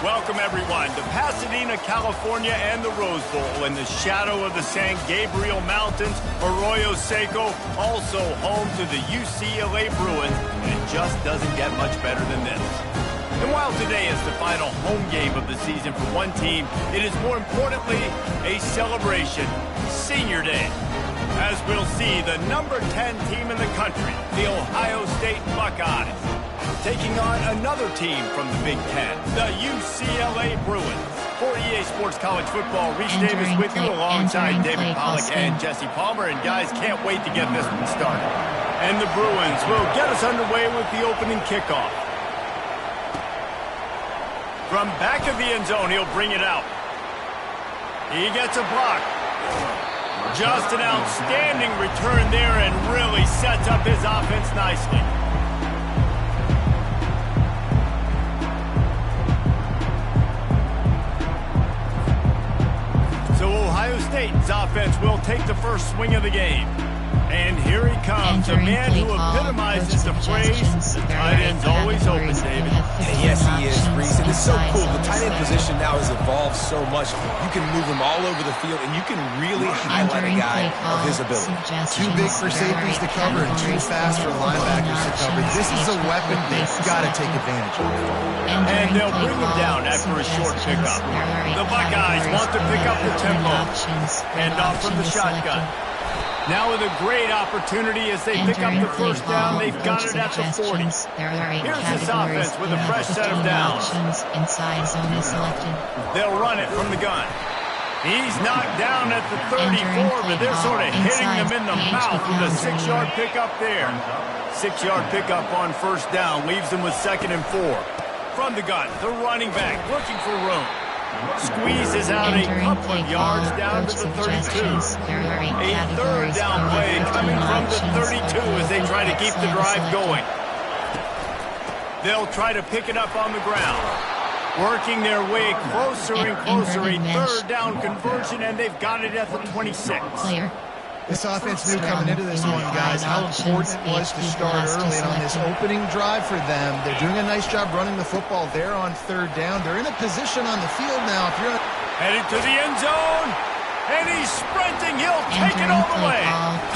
Welcome, everyone, to Pasadena, California and the Rose Bowl in the shadow of the San Gabriel Mountains. Arroyo Seco, also home to the UCLA Bruins, and it just doesn't get much better than this. And while today is the final home game of the season for one team, it is more importantly a celebration, Senior Day. As we'll see, the number 10 team in the country, the Ohio State Buckeyes, taking on another team from the Big Ten, the UCLA Bruins. For EA Sports College Football, Reese Davis with you alongside David Pollack and Jesse Palmer. And guys, can't wait to get this one started. And the Bruins will get us underway with the opening kickoff. From back of the end zone, he'll bring it out. He gets a block. Just an outstanding return there and really sets up his offense nicely. So Ohio State's offense will take the first swing of the game. And here he comes, a man who epitomizes the phrase, the tight end's always open, David. Yes, he is, Reese. And it's so cool. The tight end position now has evolved so much. You can move him all over the field, and you can really highlight a guy of his ability. Too big for safeties to cover and too fast for linebackers to cover. This is a weapon they've got to take advantage of. And they'll bring him down after a short pickup. The Buckeyes want to pick up the tempo. And off from the shotgun. Now with a great opportunity as they pick up the first down, they've got it at the 40. Here's this offense with a fresh set of downs. They'll run it from the gun. He's knocked down at the 34, but they're sort of hitting them in the mouth with a 6-yard pickup there. 6-yard pickup on first down leaves them with 2nd and 4. From the gun, the running back looking for room. Squeezes out a couple of yards down to the 32. A third down play coming from the 32 as they try to keep the drive going. They'll try to pick it up on the ground. Working their way closer and closer. A third down conversion, and they've got it at the 26. This offense knew coming into this one, guys, how important it was to start early. And on this opening drive for them, they're doing a nice job running the football there on third down. They're in a position on the field now. If you're headed to the end zone, and he's sprinting. He'll take it all the way.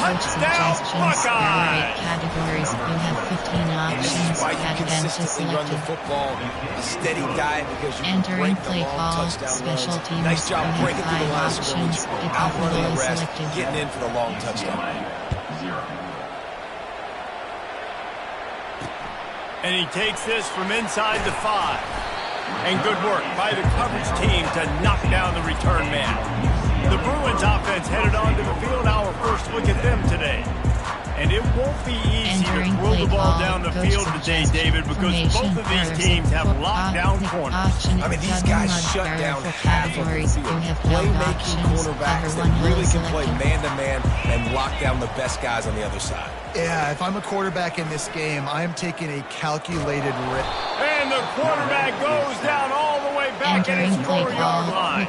Touchdown, Buckeyes! Categories. You have 15 options. Why you consistently run the football, a steady diet because you can break the long touchdown runs. Nice job breaking through the line of scrimmage, outrunning the rest, getting in for the long touchdown. And he takes this from inside the 5. And good work by the coverage team to knock down the return man. The Bruins offense headed onto the field. Our first look at them today. And it won't be easy to throw the ball down the field today, David, because both of these teams have lockdown corners. I mean, these guys shut down half of the field. Playmaking cornerbacks that really can play man-to-man and lock down the best guys on the other side. Yeah, if I'm a quarterback in this game, I'm taking a calculated risk. And the quarterback goes down all the way back at his 4-yard line.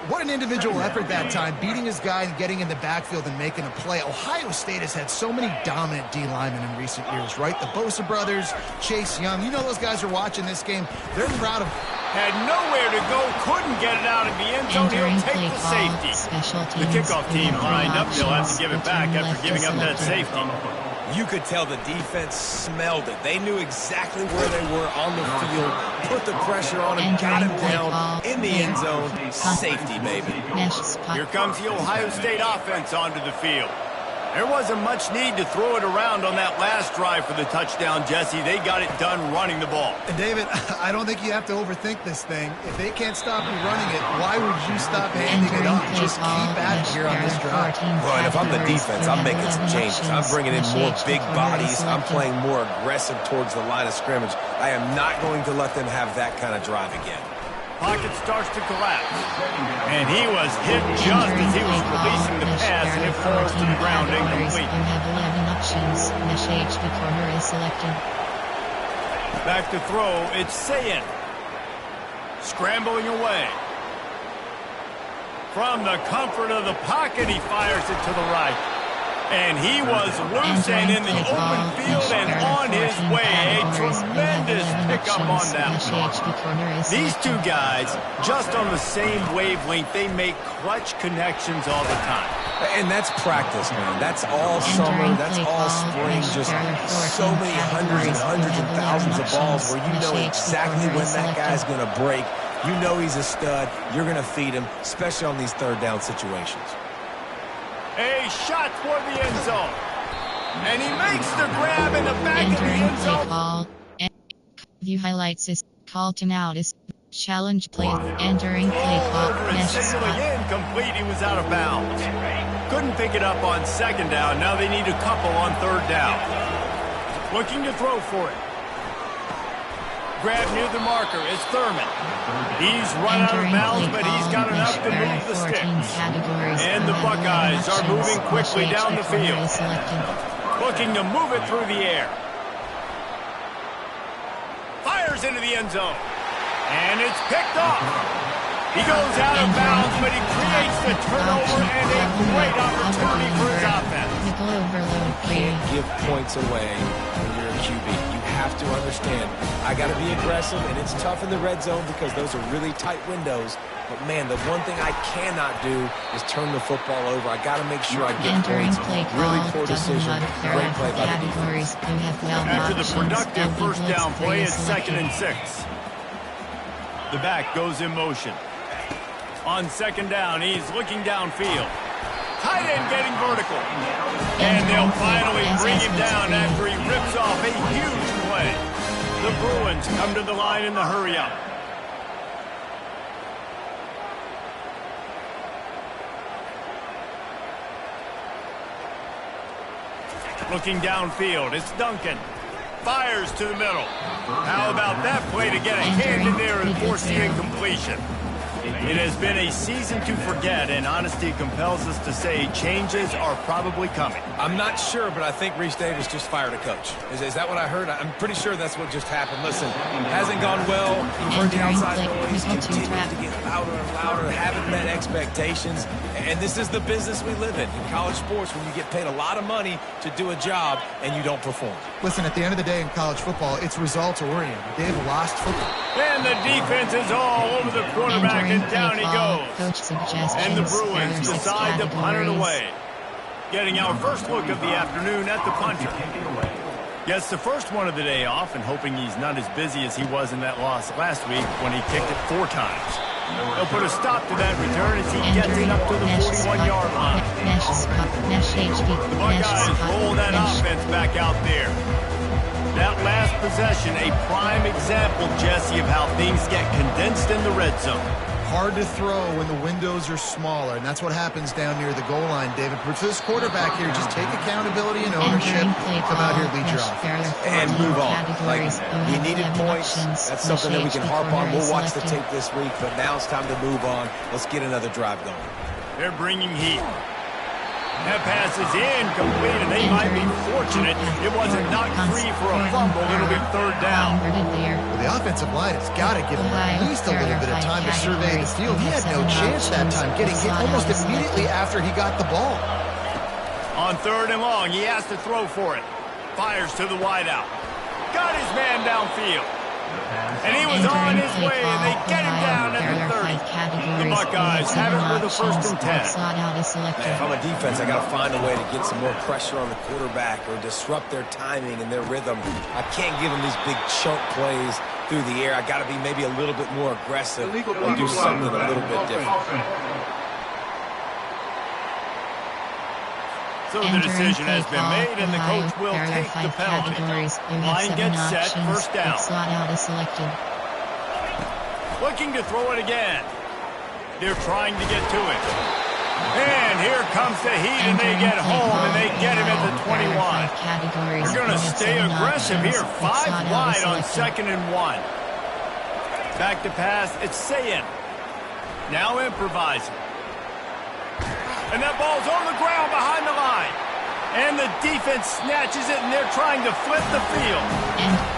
What an individual effort that time, beating his guy and getting in the backfield and making a play. Ohio State has had so many dominant D linemen in recent years, right? The Bosa brothers, Chase Young. You know those guys are watching this game. They're proud of. Had nowhere to go, couldn't get it out of the end zone. He'll take the safety. The kickoff team lined up. They'll have to give it back after giving up that safety. You could tell the defense smelled it. They knew exactly where they were on the field, put the pressure on him, got him down in the end zone. Safety, baby. Here comes the Ohio State offense onto the field. There wasn't much need to throw it around on that last drive for the touchdown, Jesse. They got it done running the ball. And David, I don't think you have to overthink this thing. If they can't stop you running it, why would you stop handing it off? Just keep at it here on this drive. Well, and if I'm the defense, I'm making some changes. I'm bringing in more big bodies. I'm playing more aggressive towards the line of scrimmage. I am not going to let them have that kind of drive again. Pocket starts to collapse. And he was hit just as he was releasing the pass, and it falls to the ground incomplete. You have 11 options. Mesh HB corner is selected. Back to throw, it's Sayin. Scrambling away. From the comfort of the pocket, he fires it to the right. And he was loose and in the open field and on his way. A tremendous pickup on that one. These two guys, just on the same wavelength, they make clutch connections all the time. And that's practice, man. That's all summer. That's all spring. Just so many hundreds and hundreds and thousands of balls where you know exactly when that guy's going to break. You know he's a stud. You're going to feed him, especially on these third down situations. A shot toward the end zone. And he makes the grab in the back of the end zone. Call. View highlights is call timeout is challenge play. Entering play call. Signaling incomplete. He was out of bounds. Couldn't pick it up on second down. Now they need a couple on third down. Looking to throw for it. Grab near the marker is Thurman. He's run out of bounds, but he's got enough to move the sticks. And the Buckeyes are moving quickly down the field. Looking to move it through the air. Fires into the end zone. And it's picked off. He goes out of bounds, but he creates the turnover and a great opportunity for his offense. Can't give points away when you're a QB. You have to understand, I got to be aggressive, and it's tough in the red zone because those are really tight windows. But, man, the one thing I cannot do is turn the football over. I got to make sure I get points. Really poor decision. Great play by the defense. After the productive first down play, it's 2nd and 6. The back goes in motion. On second down, he's looking downfield. Tight end getting vertical. And they'll finally bring him down after he rips off a huge play. The Bruins come to the line in the hurry-up. Looking downfield, it's Duncan. Fires to the middle. How about that play to get a hand in there and force the incompletion? It has been a season to forget, and honesty compels us to say changes are probably coming. I'm not sure, but I think Reese Davis just fired a coach. Is that what I heard? I'm pretty sure that's what just happened. Listen, hasn't gone well. You've heard the outside noise. Continued to get louder and louder. Haven't met expectations. And this is the business we live in college sports, when you get paid a lot of money to do a job and you don't perform. Listen, at the end of the day in college football, it's results-oriented. They've lost football. And the defense is all over the quarterback, and down he goes. And the Bruins decide to punt it away. Getting our first look of the afternoon at the punter. Gets the first one of the day off, and hoping he's not as busy as he was in that loss last week when he kicked it 4 times. They'll put a stop to that return as he gets it up to the 41-yard line. The Buckeyes roll that offense back out there. That last possession, a prime example, Jesse, of how things get condensed in the red zone. Hard to throw when the windows are smaller, and that's what happens down near the goal line, David. But for this quarterback here, just take accountability and ownership. Come out here, lead your offense. And move on. Like, he needed points. That's something that we can harp on. We'll watch the tape this week, but now it's time to move on. Let's get another drive going. They're bringing heat. That pass is incomplete, and they might be fortunate it wasn't knocked free for a fumble. It'll be third down. Well, the offensive line has got to give him at least a little bit of time to survey the field. He had no chance that time, getting hit almost immediately after he got the ball. On third and long, he has to throw for it. Fires to the wideout. Got his man downfield. And he was on his way, and they get him down at the 30. The Buckeyes have it with a 1st and 10. If I'm a defense, I got to find a way to get some more pressure on the quarterback or disrupt their timing and their rhythm. I can't give them these big chunk plays through the air. I got to be maybe a little bit more aggressive and do something a little bit different. So the decision has been made, and the coach will take the penalty. Line gets set, first down. Looking to throw it again. They're trying to get to it. And here comes the heat, and they get home, and they get him at the 21. They're going to stay aggressive here. 5 wide on 2nd and 1. Back to pass, it's Sayin. Now improvising. And that ball's on the ground behind the line. And the defense snatches it, and they're trying to flip the field.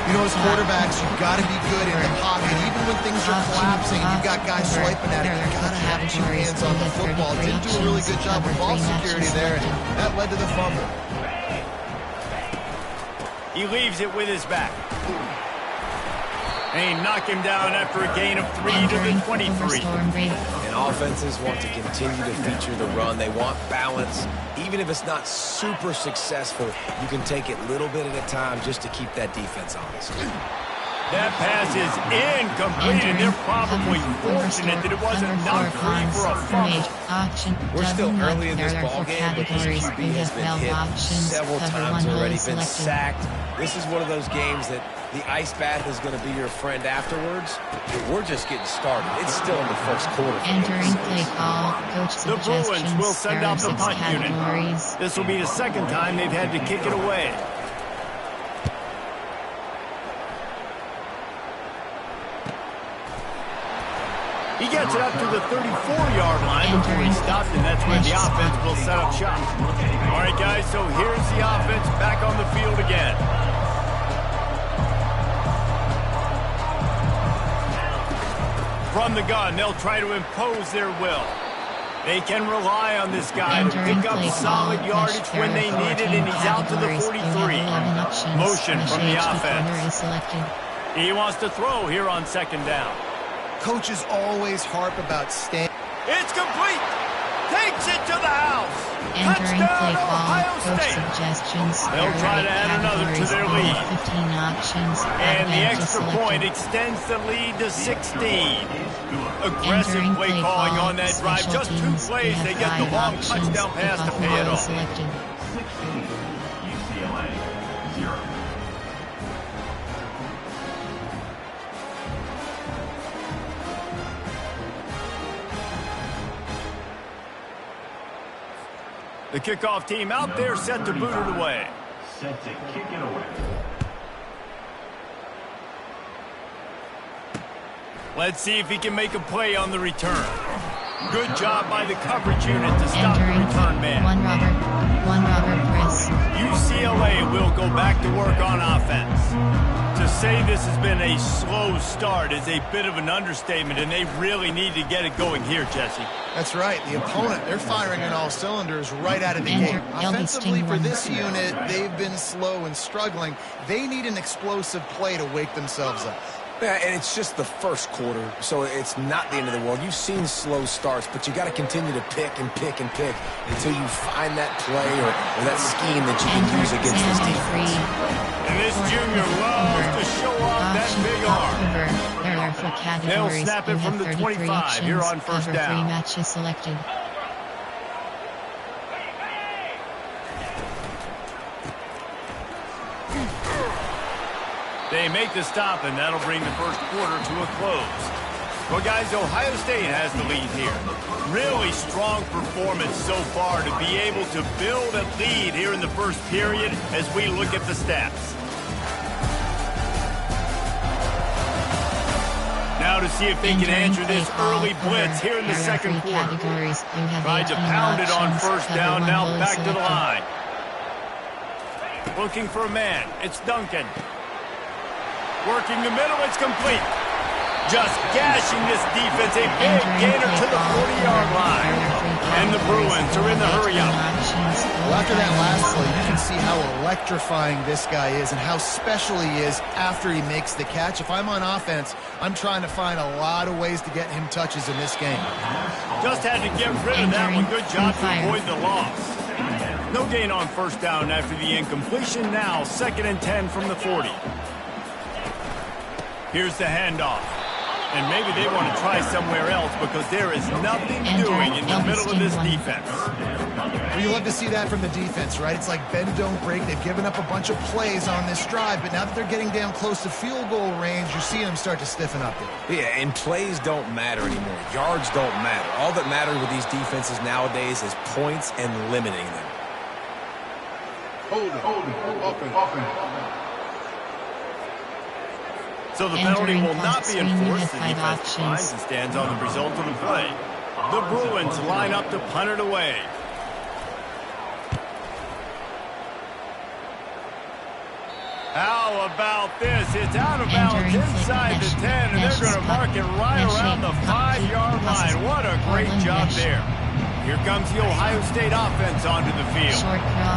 You know, as quarterbacks, you've got to be good in the pocket. Even when things are collapsing and you've got guys swiping at it, you've got to have two hands on the football. Didn't do a really good job with ball security there, and that led to the fumble. He leaves it with his back. And he knocked him down after a gain of 3 to the 23. And offenses want to continue to feature the run. They want balance. Even if it's not super successful, you can take it little bit at a time just to keep that defense honest. That pass is incomplete, and they're probably fortunate that it wasn't knocked free for a fumble. We're still early in this ballgame, but this QB has been hit several times already, been sacked. This is one of those games that the ice bath is going to be your friend afterwards. But we're just getting started. It's still in the first quarter. Entering play call, coach The Bruins will suggestions. send There are out the 6 punt unit. categories. This will be the second time they've had to kick it away. He gets it up to the 34-yard line before he stopped, and that's where the offense will set up shop. All right, guys, so here's the offense back on the field again. From the gun, they'll try to impose their will. They can rely on this guy to pick up solid yardage when they need it, and he's out to the 43. Motion from the offense. He wants to throw here on second down. Coaches always harp about staying. It's complete. Takes it to the house. Entering play Touchdown, call, Ohio coach State. suggestions. They'll There try are to add 8 another to categories, their all lead. 15 options. And the Advantage extra selected. point extends the lead to 16. Aggressive Entering play calling on that drive. special Just 2 teams, plays. we They have get the 5 long options. touchdown pass to Kickoff pay it model off. selected. UCLA 0. The kickoff team out there set to boot it away. Set to kick it away. Let's see if he can make a play on the return. Good job by the coverage unit to stop the Entering return man. one Robert Chris. UCLA will go back to work on offense. To say this has been a slow start is a bit of an understatement, and they really need to get it going here, Jesse. That's right. The opponent, they're firing on all cylinders right out of the Enter gate. LB Offensively, Sting for 1. this unit, they've been slow and struggling. They need an explosive play to wake themselves up. Yeah, and it's just the first quarter, so it's not the end of the world. You've seen slow starts, but you got to continue to pick and pick and pick until you find that play or that scheme that you can use Enter against this Sandy defense. Free. And this junior loves to show off that Option big arm. cover. There are 4 categories. snap it You from have the 33 25 here on options. first Cover down. 3 matches selected. They make the stop, and that'll bring the first quarter to a close. Well, guys, Ohio State has the lead here. Really strong performance so far to be able to build a lead here in the first period as we look at the stats. Now to see if they can answer this early blitz here in the second quarter. Tried to pound it on first down, now back to the line. Looking for a man. It's Duncan. Working the middle, it's complete. Just gashing this defense, a big gainer to the 40-yard line. And the Bruins are in the hurry-up. Well, after that last play, you can see how electrifying this guy is and how special he is after he makes the catch. If I'm on offense, I'm trying to find a lot of ways to get him touches in this game. Just had to get rid of that one. Good job to avoid the loss. No gain on first down after the incompletion. Now 2nd and 10 from the 40. Here's the handoff. And maybe they want to try somewhere else because there is nothing doing in the middle of this defense. Well, you love to see that from the defense, right? It's like bend, don't break. They've given up a bunch of plays on this drive, but now that they're getting down close to field goal range, you're seeing them start to stiffen up there. Yeah, and plays don't matter anymore. Yards don't matter. All that matters with these defenses nowadays is points and limiting them. So the penalty will not be enforced. The defense finds and stands on the result of the play. The Bruins line up to punt it away. How about this? It's out of bounds inside the 10, and they're going to mark it right around the 5-yard line. What a great job there. Here comes the Ohio State offense onto the field.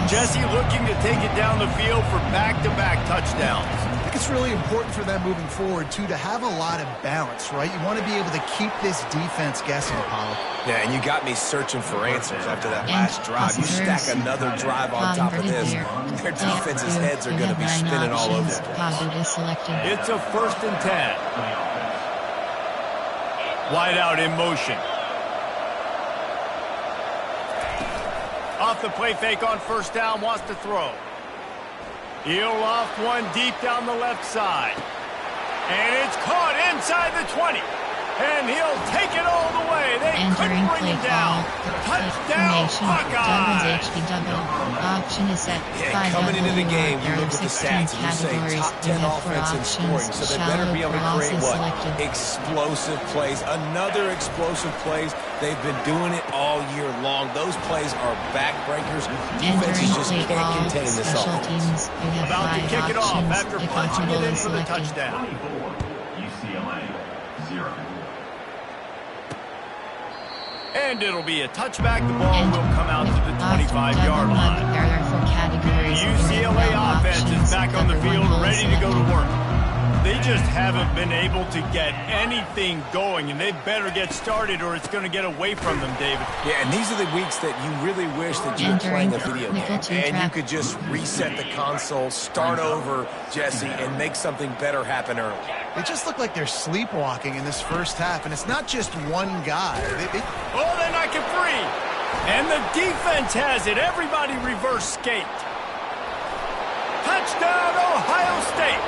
Jesse looking to take it down the field for back-to-back touchdowns. I think it's really important for them moving forward, too, to have a lot of balance, right? You want to be able to keep this defense guessing, Apollo. Yeah, and you got me searching for answers after that last drive. You stack another drive on top of this, their defense's heads are going to be spinning all over the place. It's a 1st and 10. Wide out in motion. Off the play fake on 1st down, wants to throw. He'll loft one deep down the left side. And it's caught inside the 20. And he'll take it all the way. They couldn't bring him down. Touchdown, Hawkeyes! Option is set. Yeah, coming into the game, you look at the stats and you say top 10 offense in scoring, so they better be able to create what? Explosive plays. Another explosive plays. They've been doing it all year long. Those plays are backbreakers. Defenses just can't contain this offense. About to kick it off after punching it in for the touchdown. 24, UCLA, 0. And it'll be a touchback. The ball will come out to the 25-yard line. The UCLA offense is back on the field, ready to go to work. They just haven't been able to get anything going, and they better get started or it's going to get away from them, David. Yeah, and these are the weeks that you really wish that you were playing a video game, and you could just reset the console, start over, Jesse, and make something better happen early. They just look like they're sleepwalking in this first half, and it's not just one guy. Oh, they knock it free. And the defense has it. Everybody reverse skate. Touchdown, Ohio State.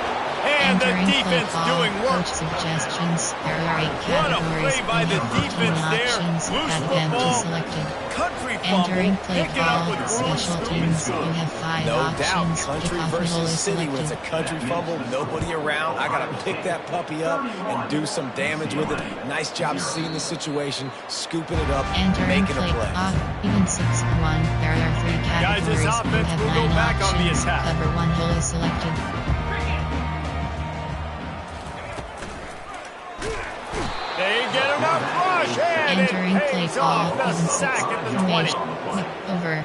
And the defense doing work. Suggestions. There are 8 What a play by the defense there. Loose football. Country fumble. Pick it up with special teams. You have 5 no options. doubt. Country versus city. When it's a country fumble, nobody around. I got to pick that puppy up and do some damage with it. Nice job seeing the situation, scooping it up, making a play. Even 6-1. There are 3 categories. Guys, this offense will go back on the attack. Cover 1 hole is selected. They get him up rush, and it pays off the sack at the 20.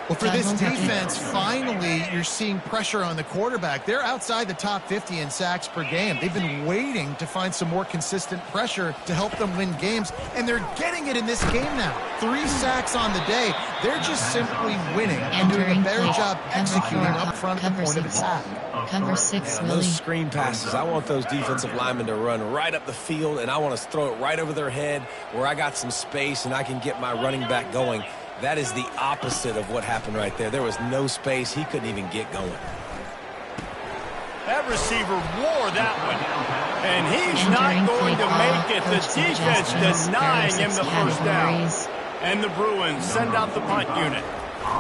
Well, for this defense, finally, you're seeing pressure on the quarterback. They're outside the top 50 in sacks per game. They've been waiting to find some more consistent pressure to help them win games, and they're getting it in this game now. 3 sacks on the day. They're just simply winning and doing a better job executing up front at the point of attack. Cover 6, Willie. Those screen passes, I want those defensive linemen to run right up the field, and I want to throw it right over their head where I got some space and I can get my running back going. That is the opposite of what happened right there. There was no space. He couldn't even get going. That receiver wore that one. And he's not going to make it. The defense denying him the 1st down. And the Bruins send out the punt unit.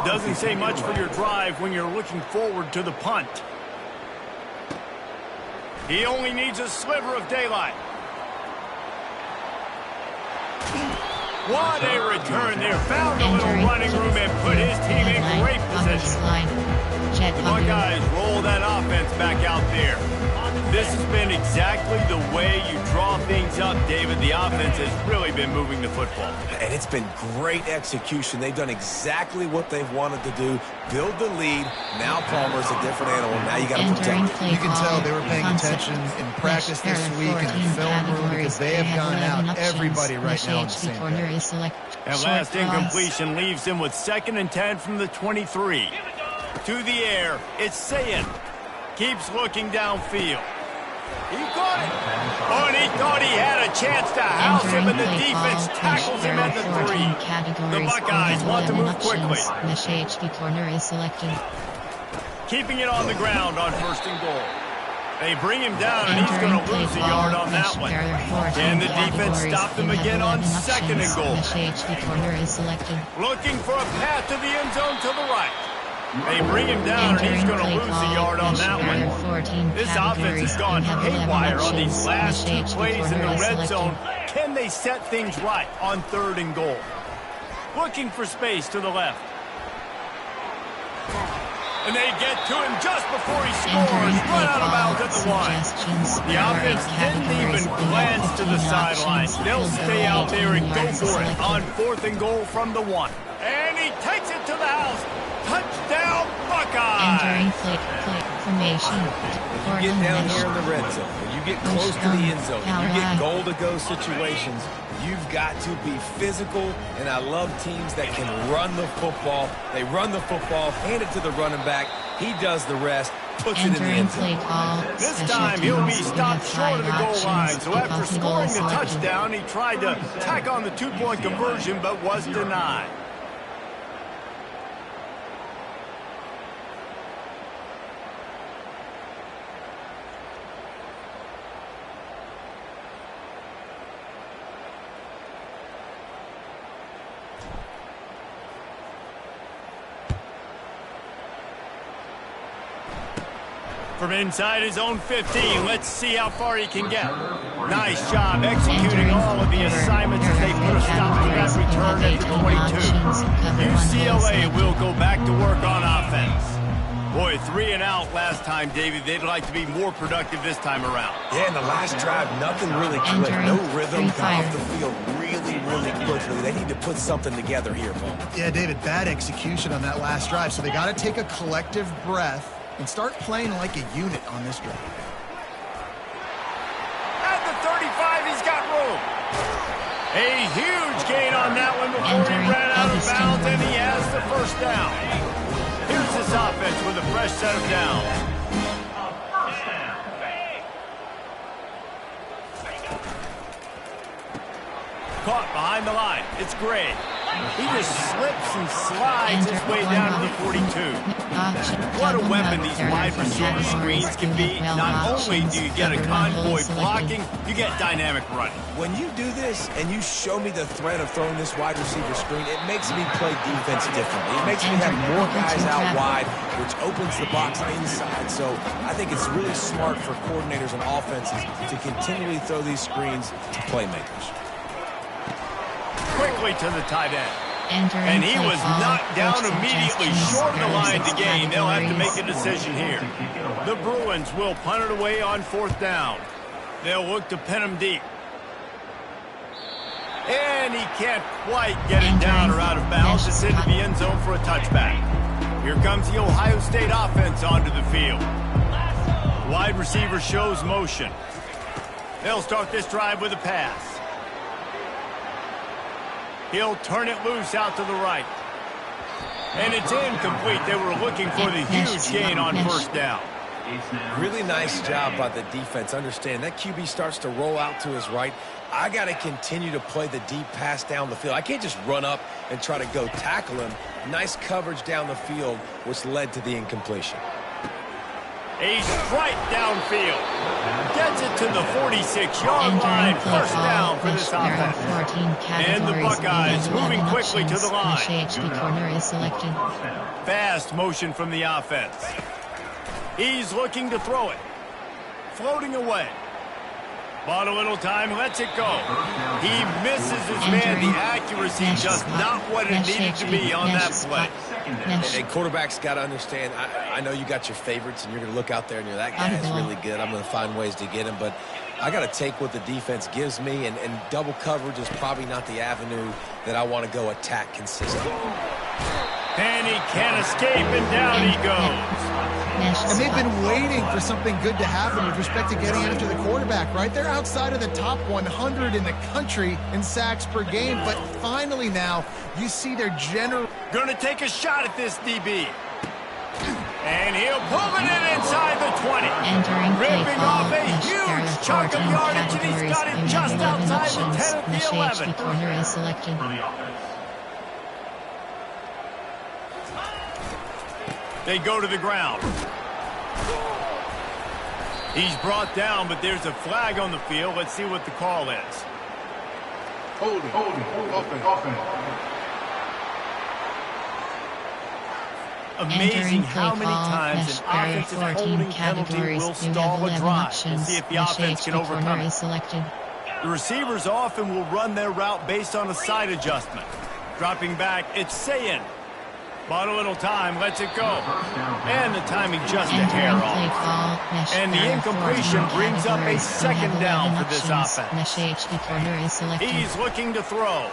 Doesn't say much for your drive when you're looking forward to the punt. He only needs a sliver of daylight. What a return there. Found a little running room and put his team in great position. The Buckeyes roll that offense back out there. This has been exactly the way you draw things up, David. The offense has really been moving the football. And it's been great execution. They've done exactly what they've wanted to do. Build the lead. Now Palmer's a different animal. Now you got to protect it. You can tell they were paying attention in practice this week in the film room because they have gone out everybody right now in the same page. And last incompletion leaves him with 2nd and 10 from the 23. To the air, it's Sayin. Keeps looking downfield. He caught it. Oh, and he thought he had a chance to house him, and the defense tackles him at the 3. The Buckeyes want to move quickly. HB corner is selected. Keeping it on the ground on 1st and goal. They bring him down, and he's going to lose a yard on that one. And the defense stopped him again on 2nd and goal. HB corner is selected. Looking for a path to the end zone to the right. They bring him down, and he's going to lose a yard on that one. This offense has gone haywire on these last 2 plays in the red zone. Can they set things right on 3rd and goal? Looking for space to the left. And they get to him just before he scores. Run out of bounds at the line. The offense didn't even glance to the sidelines. They'll stay out there and go for it on 4th and goal from the 1. And he takes it to the house. Touchdown, Buckeyes! Entering play formation. When you get down here in the red zone, when you get close to the end zone, when you get goal-to-go situations, you've got to be physical, and I love teams that can run the football. They run the football, hand it to the running back. He does the rest, puts it in the end zone. This time he'll be stopped short of the goal line. So after scoring the touchdown, he tried to tack on the 2-point conversion, but was denied. From inside his own 15, let's see how far he can get. Nice job executing all of the assignments as they put a stop to that return at the 22. UCLA will go back to work on offense. Boy, 3 and out last time, David. They'd like to be more productive this time around. Yeah, in the last drive, nothing really clicked. No rhythm, got off the field really quickly. They need to put something together here, Paul. Yeah, David, bad execution on that last drive, so they got to take a collective breath and start playing like a unit on this drive. At the 35, he's got room. A huge gain on that one before he ran out of bounds, and he has the first down. Here's this offense with a fresh set of downs. Caught behind the line. It's Gray. He just slips and slides his way down to the 42. What a weapon these wide receiver screens can be. Not only do you get a convoy blocking, you get dynamic running. When you do this and you show me the threat of throwing this wide receiver screen, it makes me play defense differently. It makes me have more guys out wide, which opens the box inside. So I think it's really smart for coordinators and offenses to continually throw these screens to playmakers. Quickly to the tight end. And he was knocked down immediately short of the line to gain. They'll have to make a decision here. The Bruins will punt it away on 4th down. They'll look to pin him deep. And he can't quite get it down or out of bounds. It's into the end zone for a touchback. Here comes the Ohio State offense onto the field. Wide receiver shows motion. They'll start this drive with a pass. He'll turn it loose out to the right. And it's incomplete. They were looking for the huge gain on 1st down. Really nice job by the defense. Understand, that QB starts to roll out to his right. I got to continue to play the deep pass down the field. I can't just run up and try to go tackle him. Nice coverage down the field, which led to the incompletion. A strike downfield. Gets it to the 46-yard line. 1st down for this offense. And the Buckeyes moving quickly to the line. Fast motion from the offense. He's looking to throw it. Floating away. Bought a little time, lets it go. He misses his man. The accuracy just not what it needed to be on that play. And quarterbacks got to understand, I know you got your favorites, and you're going to look out there and you're that guy is really good. I'm going to find ways to get him, but I got to take what the defense gives me, and double coverage is probably not the avenue that I want to go attack consistently. And he can't escape, and down he goes. And they've been waiting for something good to happen with respect to getting after the quarterback, right? They're outside of the top 100 in the country in sacks per game, but finally now you see their general... Going to take a shot at this DB. And he'll pull it in inside the 20. Ripping off a huge chunk of yardage, and he's got it just outside the 10 of the 11. Corner is selected. They go to the ground. He's brought down, but there's a flag on the field. Let's see what the call is. Holding. Amazing how many times an offensive holding penalty will stall a drive. We'll see if the offense can overcome it. The receivers often will run their route based on a side adjustment. Dropping back, it's Sayin. Bought a little time, lets it go. And the timing just a hair Entering off. play call. And the incompletion brings up a second down for this offense. He's looking to throw.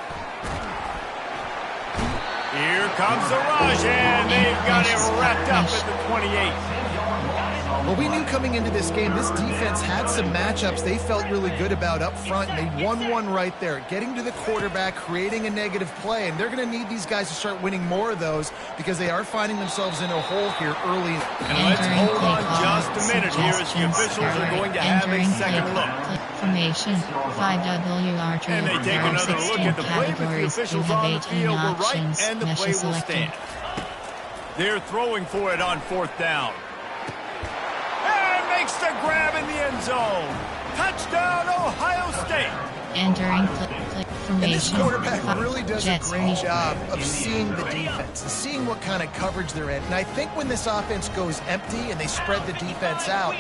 Here comes the rush, and they've got him wrapped up at the 28. Well, we knew coming into this game, this defense had some matchups they felt really good about up front, and they won one right there, getting to the quarterback, creating a negative play, and they're going to need these guys to start winning more of those because they are finding themselves in a hole here early. And let's hold on just a minute here as the officials are going to have a second look. Formation 5WR2. And they take another look at the play, but the officials on the field were right, and the play will stand. They're throwing for it on fourth down. Makes the grab in the end zone. Touchdown, Ohio State. Entering play formation. And this quarterback really does a great job of seeing the defense and seeing what kind of coverage they're in. And I think when this offense goes empty and they spread the defense out,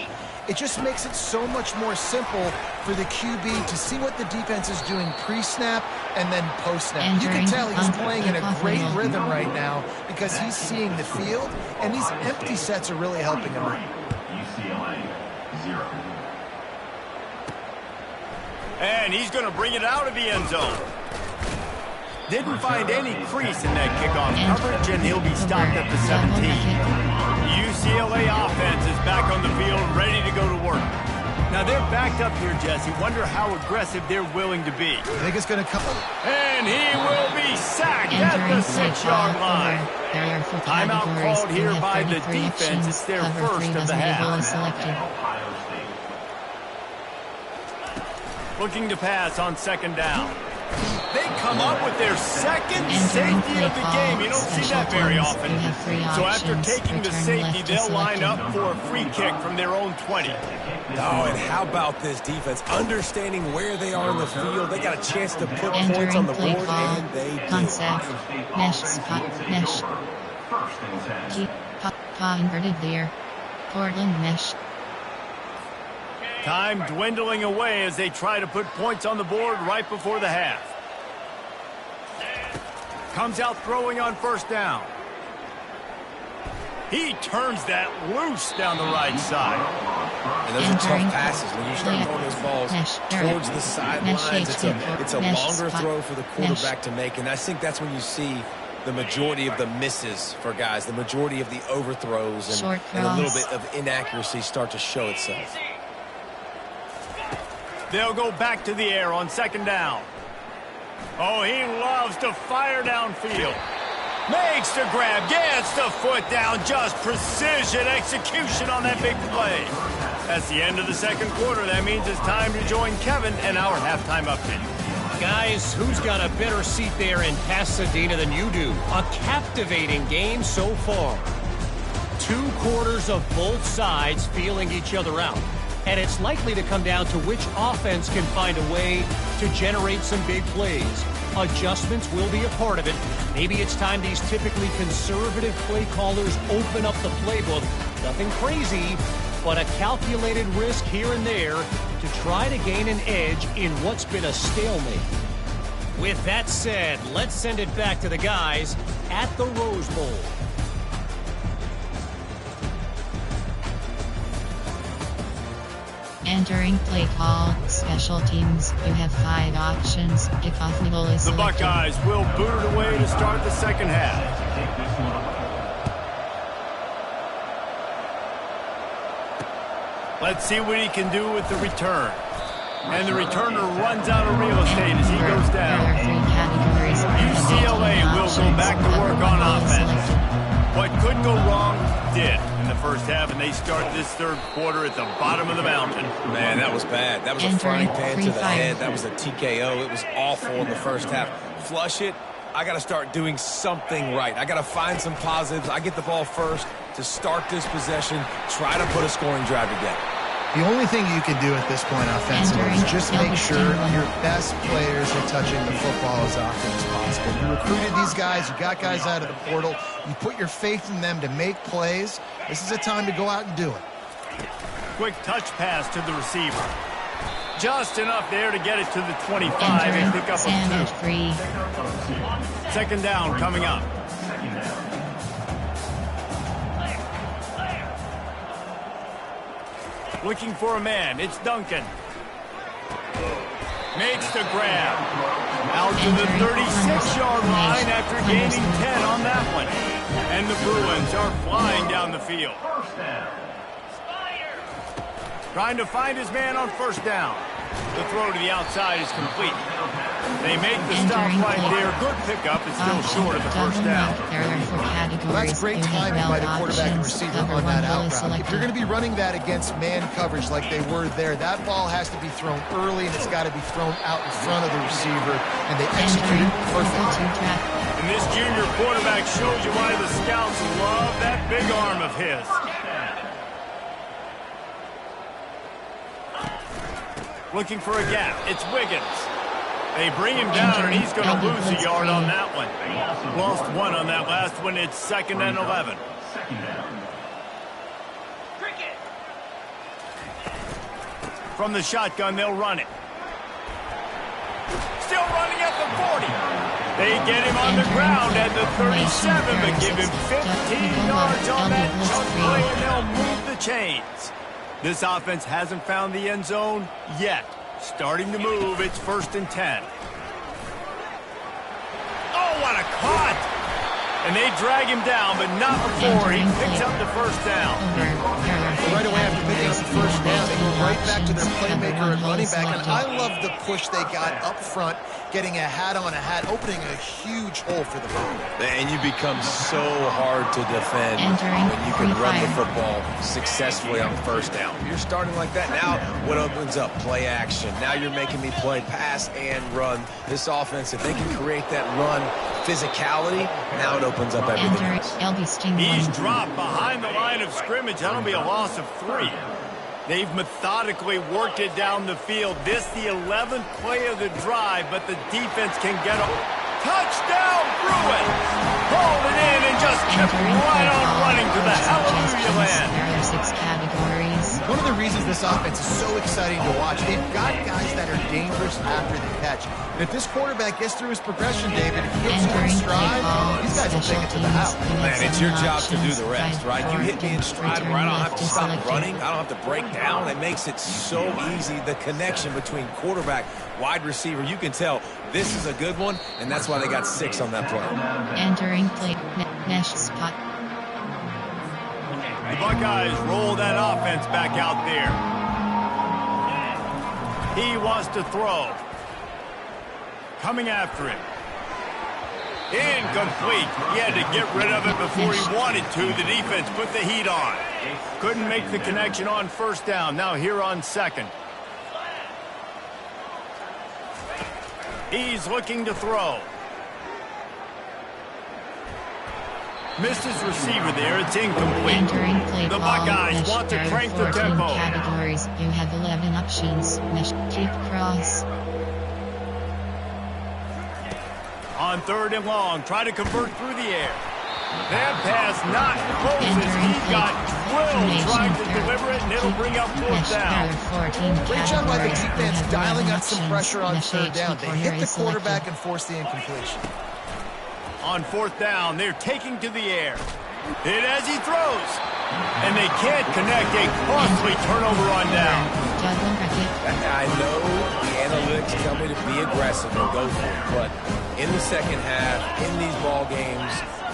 it just makes it so much more simple for the QB to see what the defense is doing pre-snap and then post-snap. You can tell he's playing in a great rhythm right now because he's seeing the field, and these empty sets are really helping him out. And he's going to bring it out of the end zone. Didn't find any crease in that kickoff coverage, and he'll be stopped at the 17. UCLA offense is back on the field, ready to go to work. Now they're backed up here, Jesse. Wonder how aggressive they're willing to be. I think it's going to come. And he will be sacked at the 6-yard line. Timeout called here by the defense. It's their first of the half. Looking to pass on second down. They come up with their second safety of the game. You don't see that very often. So after taking the safety, they'll line up for a free kick from their own 20. Oh, and how about this defense? Understanding where they are in the field. They got a chance to put points on the board, and they did. Concept. Mesh spot. Mesh. Keep. Pa inverted there. Portland mesh. Time dwindling away as they try to put points on the board right before the half. Comes out throwing on first down. He turns that loose down the right side. And those are tough passes when you start throwing those balls towards the sidelines. It's a longer throw for the quarterback to make, and I think that's when you see the majority of the misses for guys, the majority of the overthrows, and a little bit of inaccuracy start to show itself. They'll go back to the air on second down. Oh, he loves to fire downfield. Makes the grab, gets the foot down, just precision execution on that big play. That's the end of the second quarter. That means it's time to join Kevin and our halftime update. Guys, who's got a better seat there in Pasadena than you do? A captivating game so far. 2 quarters of both sides feeling each other out. And it's likely to come down to which offense can find a way to generate some big plays. Adjustments will be a part of it. Maybe it's time these typically conservative play callers open up the playbook. Nothing crazy, but a calculated risk here and there to try to gain an edge in what's been a stalemate. With that said, let's send it back to the guys at the Rose Bowl. Entering play call, special teams. You have 5 options. Kickoff middle is The selected. Buckeyes will boot it away to start the second half. Let's see what he can do with the return. And the returner runs out of real estate as he goes down. UCLA will go back to work on offense. What could go wrong did in the first half, and they start this third quarter at the bottom of the mountain. Man, that was bad. That was a frying pan to the head. That was a TKO. It was awful in the first half. Flush it. I got to start doing something right. I got to find some positives. I get the ball first to start this possession, try to put a scoring drive together. The only thing you can do at this point offensively is just make sure your best players are touching the football as often as possible. You recruited these guys. You got guys out of the portal. You put your faith in them to make plays. This is a time to go out and do it. Quick touch pass to the receiver. Just enough there to get it to the 25 and pick up a 2. Second down coming up. Looking for a man. It's Duncan. Makes the grab. Out to the 36-yard line after gaining 10 on that one. And the Bruins are flying down the field. Trying to find his man on first down. The throw to the outside is complete. They make the stop right there. Good pickup. It's still short of the first down. Well, that's great timing by the quarterback and receiver on that out route. If you're going to be running that against man coverage like they were there, that ball has to be thrown early, and it's got to be thrown out in front of the receiver, and they execute it perfectly. And this junior quarterback shows you why the scouts love that big arm of his. Looking for a gap. It's Wiggins. They bring him down, and he's going to lose a yard on that one. Lost one on that last one. It's 2nd and 11. From the shotgun, they'll run it. Still running at the 40. They get him on the ground at the 37, but give him 15 yards on that chunk play, and they'll move the chains. This offense hasn't found the end zone yet. Starting to move. It's 1st and 10. Oh, what a cut! And they drag him down, but not before he picks up the first down. Right away after picking up the first down, they go right back to their playmaker and running back. And I love the push they got up front, getting a hat on a hat, opening a huge hole for the ball. And you become so hard to defend when you can run the football successfully on first down. You're starting like that. Now what opens up? Play action. Now you're making me play pass and run. This offense, if they can create that run physicality, now it opens up everything else. He's dropped behind the line of scrimmage. That'll be a loss of 3. They've methodically worked it down the field. This the 11th play of the drive, but the defense can get a touchdown Bruins. Pulled it in and just kept right on running to the hallelujah land. There are 6 categories. One of the reasons this offense is so exciting to watch, they've got guys that are dangerous after the catch. And if this quarterback gets through his progression, David, if he gets you in stride, these guys will take it to the house. Man, it's your job to do the rest, right? You hit me in stride where I don't have to stop running. I don't have to break down. It makes it so easy, the connection between quarterback, wide receiver. You can tell this is a good one, and that's why they got 6 on that play. Entering play, next spot. The Buckeyes roll that offense back out there. He wants to throw. Coming after him. Incomplete. He had to get rid of it before he wanted to. The defense put the heat on. Couldn't make the connection on first down. Now here on 2nd. He's looking to throw. Misses receiver there. It's incomplete. Entering play The ball. Buckeyes want to crank the 14 tempo. categories. You have 11 options. Mesh, keep cross. On 3rd and long, try to convert through the air. That pass not close as he got drilled trying to deliver it, and it'll bring up 4th down. Great job by the defense dialing up some pressure on 3rd down. They hit the quarterback and force the incompletion. On 4th down, they're taking to the air. Hit as he throws. And they can't connect. A costly turnover on down. I know the analytics tell me to be aggressive and go for it, but in the second half, in these ball games,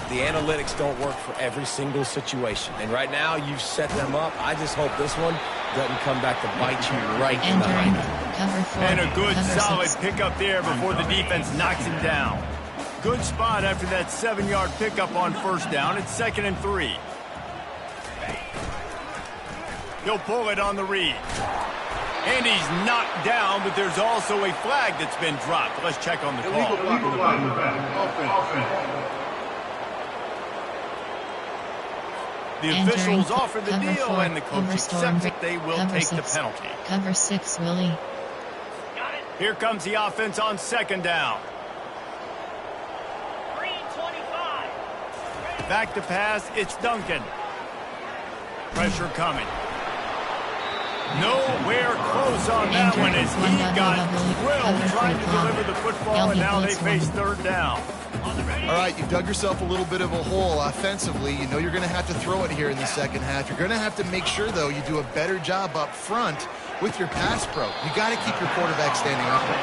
the analytics don't work for every single situation. And right now, you've set them up. I just hope this one doesn't come back to bite you right in the eye. And a good, solid pickup there before the defense knocks him down. Good spot after that 7-yard pickup on first down. It's 2nd and 3. He'll pull it on the read. And he's knocked down, but there's also a flag that's been dropped. Let's check on the call. Illegal flag in the back. Offense. The officials offer the deal, and the coach accepts it. They will take the penalty. Cover 6, Willie. Here comes the offense on 2nd down. Back to pass, it's Duncan. Pressure coming. Nowhere close on that one as he got drilled trying to deliver the football, and now they face 3rd down. All right, you've dug yourself a little bit of a hole offensively. You know you're going to have to throw it here in the second half. You're going to have to make sure, though, you do a better job up front with your pass pro. You got to keep your quarterback standing upright.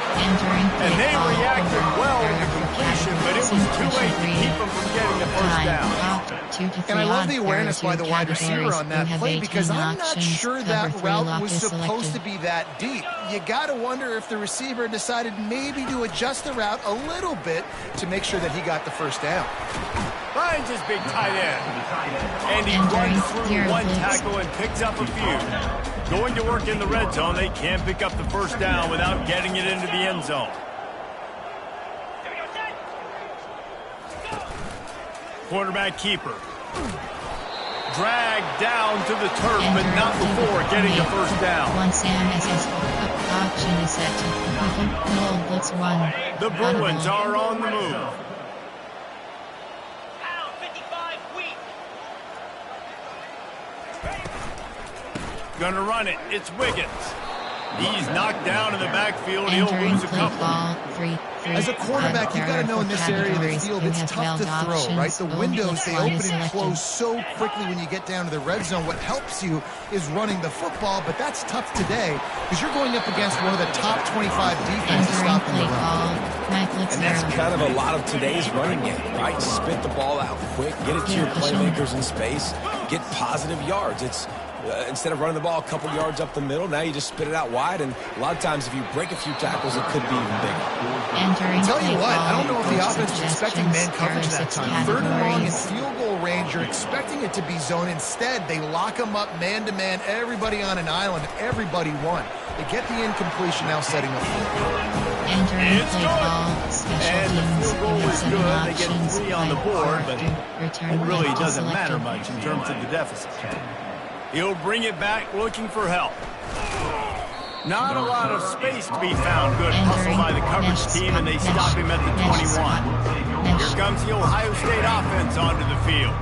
And they reacted well to the completion, but it was too late to keep them from getting the first down. And I love the awareness by the wide receiver on that play because I'm not sure that route was supposed to be that deep. You got to wonder if the receiver decided maybe to adjust the route a little bit to make sure that he got the first down. Finds his big tight end. And he runs through one tackle and picks up a few. Going to work in the red zone, they can't pick up the first down without getting it into the end zone. Quarterback keeper. Dragged down to the turf, but not before getting the first down. The Bruins are on the move. Gonna run it. It's Wiggins. He's knocked down in the backfield. He'll lose a couple. As a quarterback, you've got to know in this area of the field, it's tough to throw, right? The windows, they open and close so quickly when you get down to the red zone. What helps you is running the football, but that's tough today because you're going up against one of the top 25 defenses stopping the run. And that's kind of a lot of today's running game, right? Spit the ball out quick, get it to your playmakers in space, get positive yards. It's instead of running the ball a couple yards up the middle, now you just spit it out wide, and a lot of times if you break a few tackles, it could be even bigger. I'll tell you what, I don't know if the offense is expecting man coverage that time. Third and long in field goal range, you're expecting it to be zone. Instead, they lock them up man-to-man, everybody on an island, everybody won. They get the incompletion, now setting up for it. It's good. And the field goal is good. They get 3 on the board, but it really doesn't matter much in terms of the deficit. He'll bring it back looking for help. Not a lot of space to be found. Good hustle by the coverage team, and they stop him at the 21. Here comes the Ohio State offense onto the field.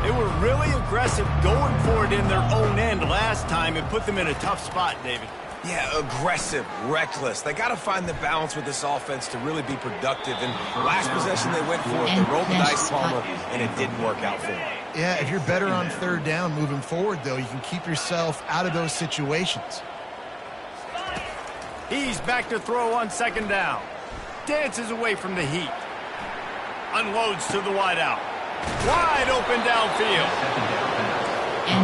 They were really aggressive going for it in their own end last time and put them in a tough spot, David. Yeah, aggressive, reckless. They got to find the balance with this offense to really be productive. And last possession they went for it, they rolled the dice, Palmer, and it didn't work out for them. Yeah, if you're better on third down moving forward, though, you can keep yourself out of those situations. He's back to throw on second down. Dances away from the heat. Unloads to the wideout. Wide open downfield.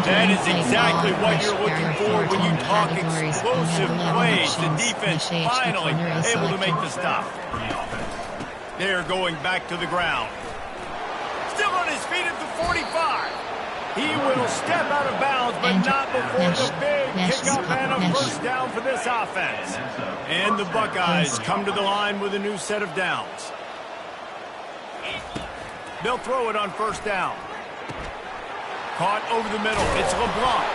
That is exactly what you're looking for when you talk explosive plays. The defense finally able to make the stop. They're going back to the ground. Still on his feet at the 45. He will step out of bounds, but not before the big kickoff and a first down for this offense. And the Buckeyes come to the line with a new set of downs. They'll throw it on first down. Caught over the middle. It's LeBlanc.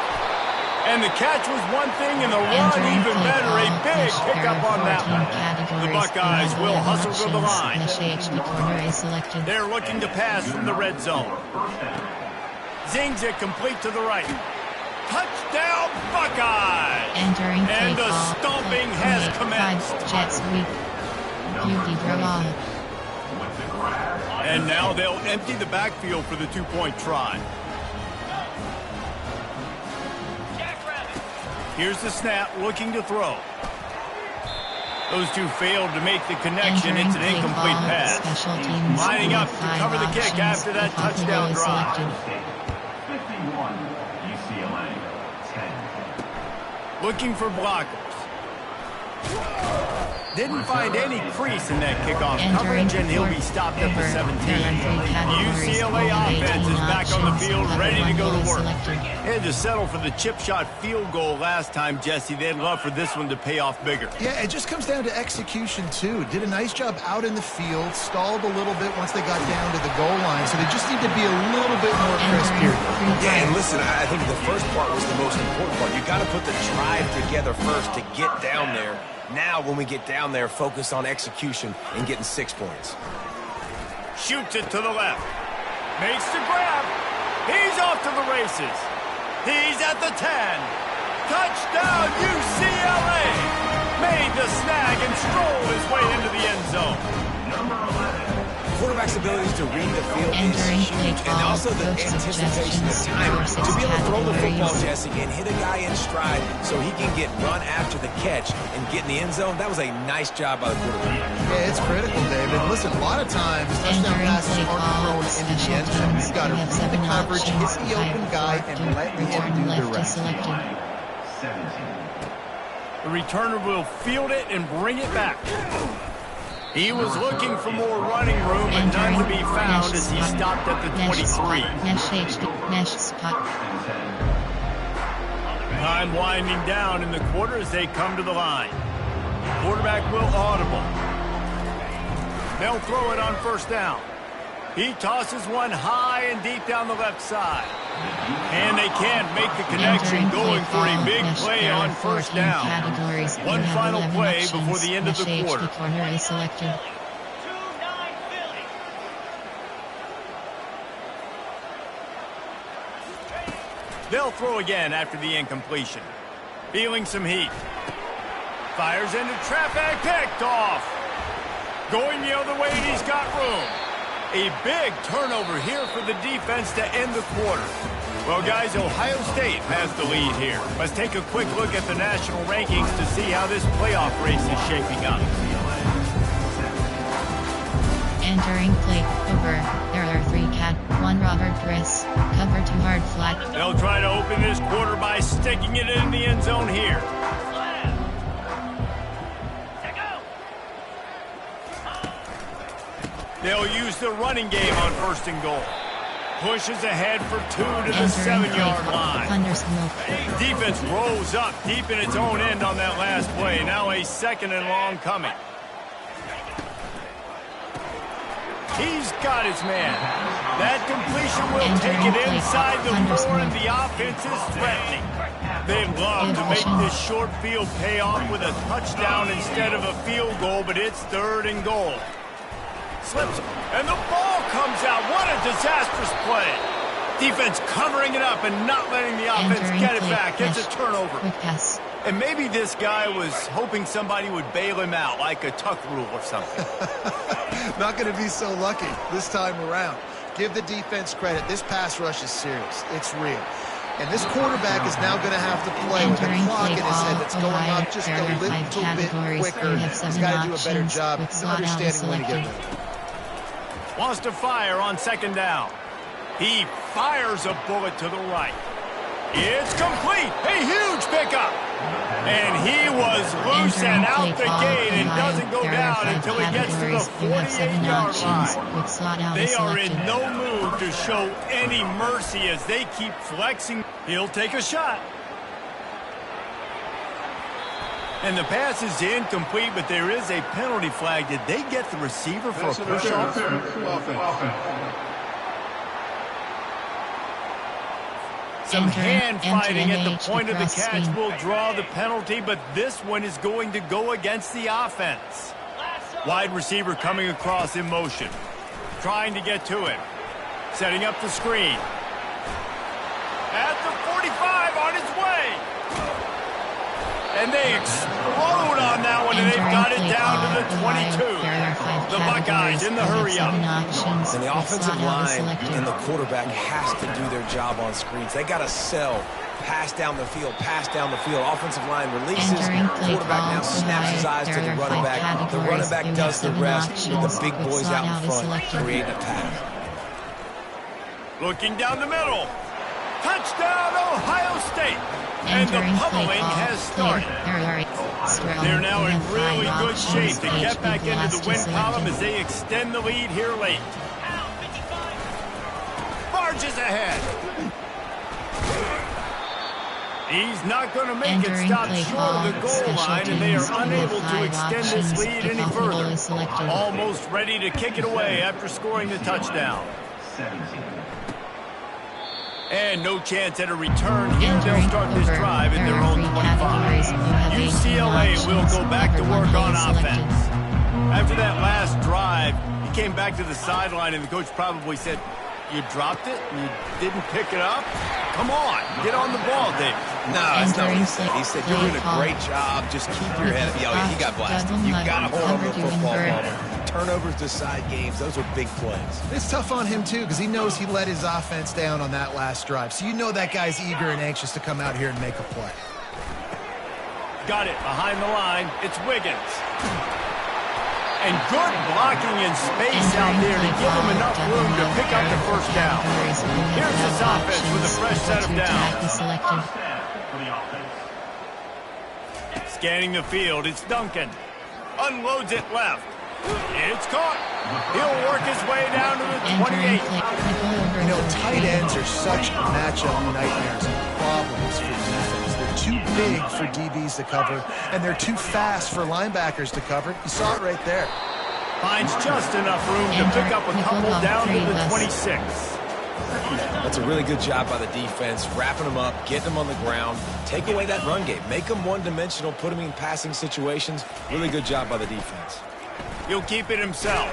And the catch was one thing, and the run even better. A big pickup on that one. The Buckeyes will hustle to the line. They're looking to pass from the red zone. Zings it complete to the right. Touchdown, Buckeyes! And the stomping has commenced. And now they'll empty the backfield for the two-point try. Here's the snap, looking to throw. Those two failed to make the connection. It's an incomplete pass. Lining up to cover the kick after that touchdown drive. 51, UCLA, 10. Looking for blockers. Didn't find any crease in that kickoff coverage, and he'll be stopped at the 17. UCLA offense is back on the field, ready to go to work. Had to settle for the chip shot field goal last time, Jesse. They'd love for this one to pay off bigger. Yeah, it just comes down to execution, too. Did a nice job out in the field, stalled a little bit once they got down to the goal line, so they just need to be a little bit more crisp here. Yeah, and listen, I think the first part was the most important part. You got to put the drive together first to get down there. Now, when we get down there, focus on execution and getting 6 points. Shoots it to the left. Makes the grab. He's off to the races. He's at the 10. Touchdown, UCLA. Made the snag and strolled his way into the end zone. quarterback's abilities to read the field is Entering huge, play and call, also the coach anticipation, the suggestions, timing. courses, To be able to throw the football, categories. Jesse, and hit a guy in stride so he can get run after the catch and get in the end zone, that was a nice job by the quarterback. Yeah, it's critical, David. Listen, a lot of times touchdown Entering passes play aren't call, thrown into the special end zone. teams. You've got to You have read the 7 coverage, hit options. the open guy, and let him Return do the left is rest. selected. 17. The returner will field it and bring it back. He was looking for more running room, but none to be found as he stopped at the 23. Mesh spot. Time winding down in the quarter as they come to the line. Quarterback will audible. They'll throw it on first down. He tosses one high and deep down the left side. And they can't make the connection, going for a big play on first down. One final play before the end of the quarter. The corner is selected. They'll throw again after the incompletion. Feeling some heat. Fires into traffic, picked off. Going the other way, and he's got room. A big turnover here for the defense to end the quarter. Well, guys, Ohio State has the lead here. Let's take a quick look at the national rankings to see how this playoff race is shaping up. Entering play over. There are 3 cat, 1 Robert Chris. Cover 2 hard flat. They'll try to open this quarter by sticking it in the end zone here. They'll use the running game on first and goal. Pushes ahead for 2 to the 7-yard line. Defense rolls up deep in its own end on that last play. Now a 2nd and long coming. He's got his man. That completion will take it inside the 4, and the offense is threatening. They'd love to make this short field pay off with a touchdown instead of a field goal, but it's 3rd and goal. Slips, and the ball comes out. What a disastrous play. Defense covering it up and not letting the offense get it back. It's a turnover. And maybe this guy was hoping somebody would bail him out, like a tuck rule or something. Not going to be so lucky this time around. Give the defense credit. This pass rush is serious. It's real. And this quarterback is now going to have to play with a clock in his head that's going up just a little bit quicker. He's got to do a better job of understanding when to get ready. Wants to fire on 2nd down. He fires a bullet to the right. It's complete. A huge pickup. And he was loose and out the gate and doesn't go down until he gets to the 48-yard line. They are in no mood to show any mercy as they keep flexing. He'll take a shot. And the pass is incomplete, but there is a penalty flag. Did they get the receiver for a push-off? Some hand fighting at the point of the catch will draw the penalty, but this one is going to go against the offense. Wide receiver coming across in motion. Trying to get to him. Setting up the screen. At the 45 on his way. And they explode on that one, and they've got it down to the 22. The Buckeyes in the hurry-up. And the offensive line and the quarterback has to do their job on screens. They got to sell. Pass down the field, pass down the field. Offensive line releases. Quarterback now snaps his eyes to the running back. The running back does the rest with the big boys out in front, creating a pass. Looking down the middle. Touchdown, Ohio State. And the pummeling has started. They're now in really good shape to get back into the win column as they extend the lead here late. Barges ahead. He's not going to make it stop short of the goal line, and they are unable to extend this lead any further. Almost ready to kick it away after scoring the touchdown. 17. And no chance at a return here. They'll start this drive in their own 25. UCLA will go back to work on offense. After that last drive, he came back to the sideline, and the coach probably said, "You dropped it? You didn't pick it up? Come on, get on the ball, Dave." No, that's not what he said. He said, "You're doing a great job. Just keep your head up." He got blasted. You got to hold on to the football ball. turnovers decide games. Those are big plays. It's tough on him, too, because he knows he let his offense down on that last drive. So you know that guy's eager and anxious to come out here and make a play. Got it behind the line. It's Wiggins. And good blocking in space out there to give him enough room to pick up the first down. Here's this offense with a fresh set of downs. Scanning the field, it's Duncan. Unloads it left. It's caught. He'll work his way down to the 28. You know, tight ends are such matchup nightmares and problems for defense. They're too big for DBs to cover, and they're too fast for linebackers to cover. You saw it right there. Finds just enough room to pick up a couple down to the 26. That's a really good job by the defense, wrapping them up, getting them on the ground, take away that run game, make them one-dimensional, put them in passing situations. Really good job by the defense. He'll keep it himself.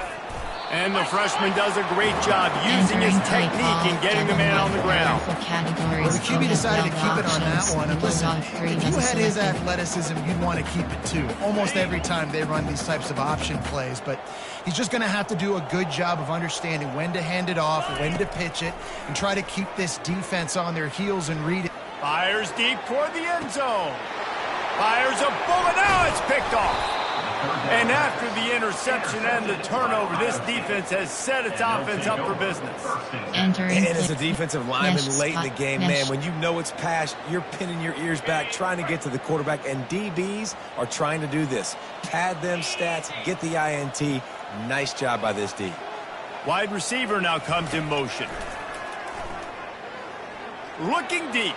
And the freshman does a great job using his technique and getting the man on the ground. Well, the QB decided to keep it on that one. And listen, if you had his athleticism, you'd want to keep it too. Almost every time they run these types of option plays. But he's just going to have to do a good job of understanding when to hand it off, when to pitch it, and try to keep this defense on their heels and read it. Fires deep toward the end zone. Fires a bullet. Now it's picked off. And after the interception and the turnover, this defense has set its offense up for business. And as a defensive lineman late in the game, man, when you know it's pass, you're pinning your ears back, trying to get to the quarterback, and DBs are trying to do this. Pad them stats, get the INT. Nice job by this D. Wide receiver now comes in motion. Looking deep.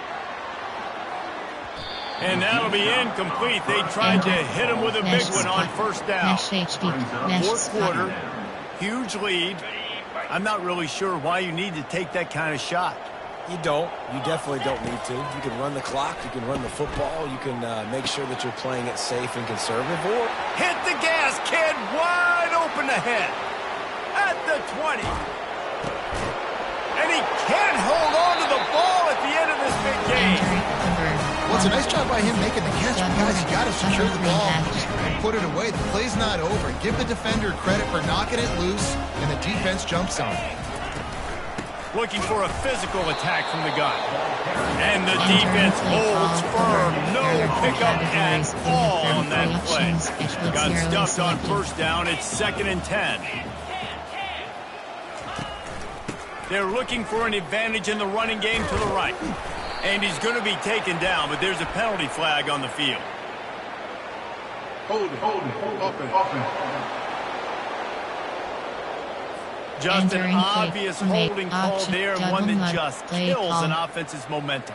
And that'll be incomplete. They tried to hit him with a big one on first down. Fourth quarter, huge lead. I'm not really sure why you need to take that kind of shot. You don't. You definitely don't need to. You can run the clock. You can run the football. You can make sure that you're playing it safe and conservative. Or hit the gas, kid. Wide open ahead. At the 20. And he can't hold on to the ball at the end of this big game. Well, it's a nice job by him making the catch, but guys, you got to secure the ball and put it away. The play's not over. Give the defender credit for knocking it loose, and the defense jumps on it. Looking for a physical attack from the gun. And the defense holds firm. No pickup at all on that play. Got stuffed on first down. It's 2nd and 10. They're looking for an advantage in the running game to the right. And he's going to be taken down, but there's a penalty flag on the field. Hold it. Just an obvious holding call there, and one that just kills an offense's momentum.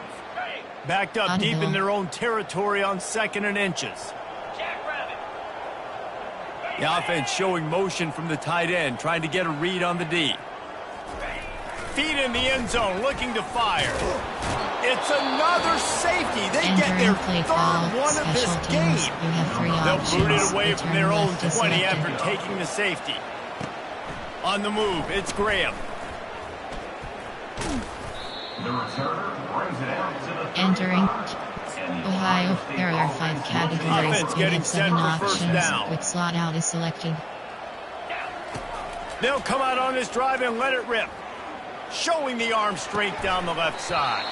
Backed up deep in their own territory on 2nd and inches. The offense showing motion from the tight end, trying to get a read on the D. Feet in the end zone, looking to fire. It's another safety. They get their 3rd one of this game. They'll boot it away from their own 20 after taking the safety. On the move, it's Graham. The returner brings it out to the Entering Ohio, there are 5 categories. Offense You getting have set 7 for first options. down. Quick slot out is selected. They'll come out on this drive and let it rip. Showing the arm straight down the left side.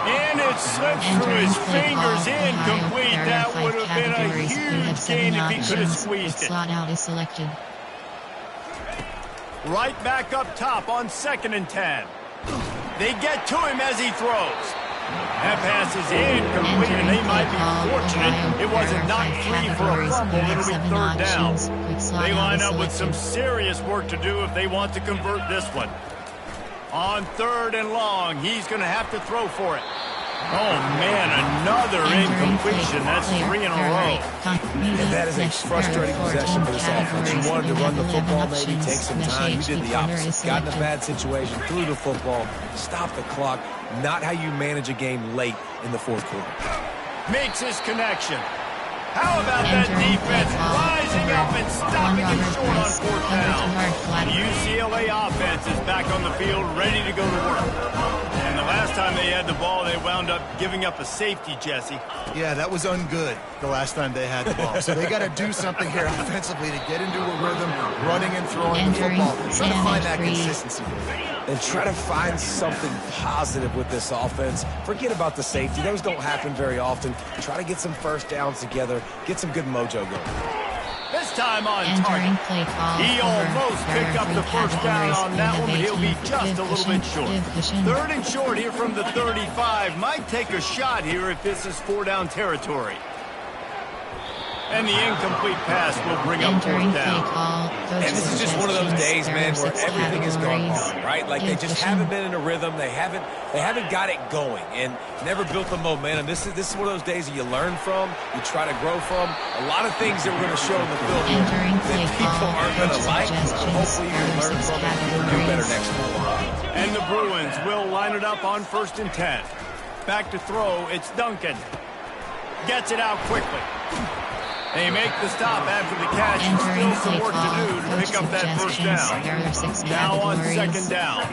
And it slips through his fingers. Incomplete. That would have been a huge gain if he could have squeezed it. Slot out is selected. Right back up top on 2nd and 10. They get to him as he throws. That pass is incomplete, and they might be fortunate it wasn't knocked free for a fumble. It'll be 3rd down. They line up with some serious work to do if they want to convert this one. On 3rd and long, he's going to have to throw for it. Oh, man, another incompletion. That's 3 in a row. And that is a frustrating possession for this offense. You wanted to run the football, maybe take some time. You did the opposite. Got in a bad situation, threw the football, stopped the clock. Not how you manage a game late in the 4th quarter. Makes his connection. How about that defense rising up and stopping him short on 4th down? The UCLA offense is back on the field, ready to go to work. And the last time they had the ball, they wound up giving up a safety, Jesse. Yeah, that was ungood the last time they had the ball. So they got to do something here offensively to get into a rhythm, running and throwing the football. Try to find that consistency. And try to find something positive with this offense. Forget about the safety. Those don't happen very often. Try to get some first downs together. Get some good mojo going. This time on target. He almost picked up the first down on that one, but he'll be just a little bit short. 3rd and short here from the 35. Might take a shot here if this is 4-down territory. And the incomplete pass will bring up 4th down. And this is just one of those days, man, where everything is going wrong, right? Like they just haven't been in a rhythm. They haven't got it going and never built the momentum. This is one of those days that you learn from, you try to grow from. A lot of things that we're going to show in the film that people aren't going to like. Hopefully you can learn from it and do better next time. And the Bruins will line it up on 1st and 10. Back to throw, it's Duncan. Gets it out quickly. They make the stop after the catch. Still some work to do to pick up that first down. Now on 2nd down.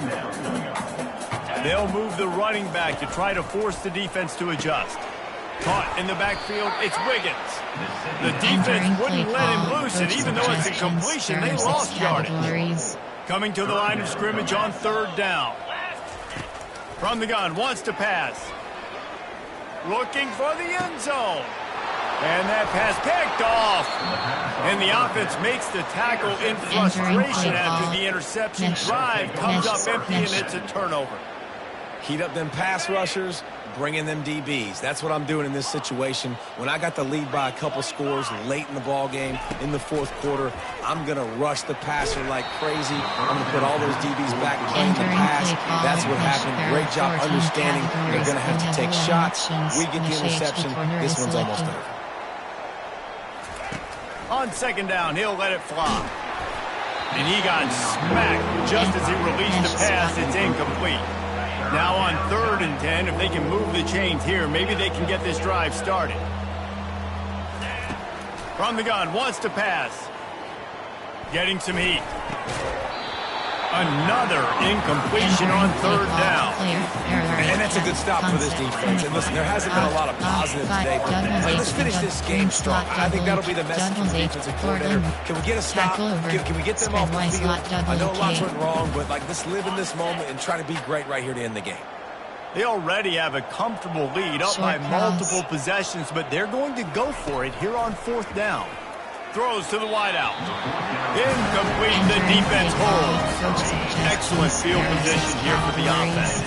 They'll move the running back to try to force the defense to adjust. Caught in the backfield, it's Wiggins. The defense wouldn't let him loose, and even though it's a completion, they lost yardage. Coming to the line of scrimmage on 3rd down. From the gun, wants to pass. Looking for the end zone. And that pass picked off. And the offense makes the tackle in frustration after the interception. Drive comes up empty, and it's a turnover. Heat up them pass rushers, bring in them DBs. That's what I'm doing in this situation. When I got the lead by a couple scores late in the ball game, in the 4th quarter, I'm going to rush the passer like crazy. I'm going to put all those DBs back playing the pass. That's what happened. Great job understanding they're going to have to take shots. We get the interception. This one's almost over. On 2nd down, he'll let it fly. And he got smacked just as he released the pass. It's incomplete. Now on 3rd and 10, if they can move the chains here, maybe they can get this drive started. From the gun, wants to pass. Getting some heat. Another incompletion on 3rd down. And that's a good stop for this defense. And listen, there hasn't been a lot of positive today, but let's finish this game strong. I think that'll be the message from the defensive coordinator. Can we get a stop? Can we get them off the field? I know lots went wrong, but like let's live in this moment and try to be great right here to end the game. They already have a comfortable lead up by multiple possessions, but they're going to go for it here on 4th down. Throws to the wideout. Incomplete. The defense holds. Excellent field position here for the offense.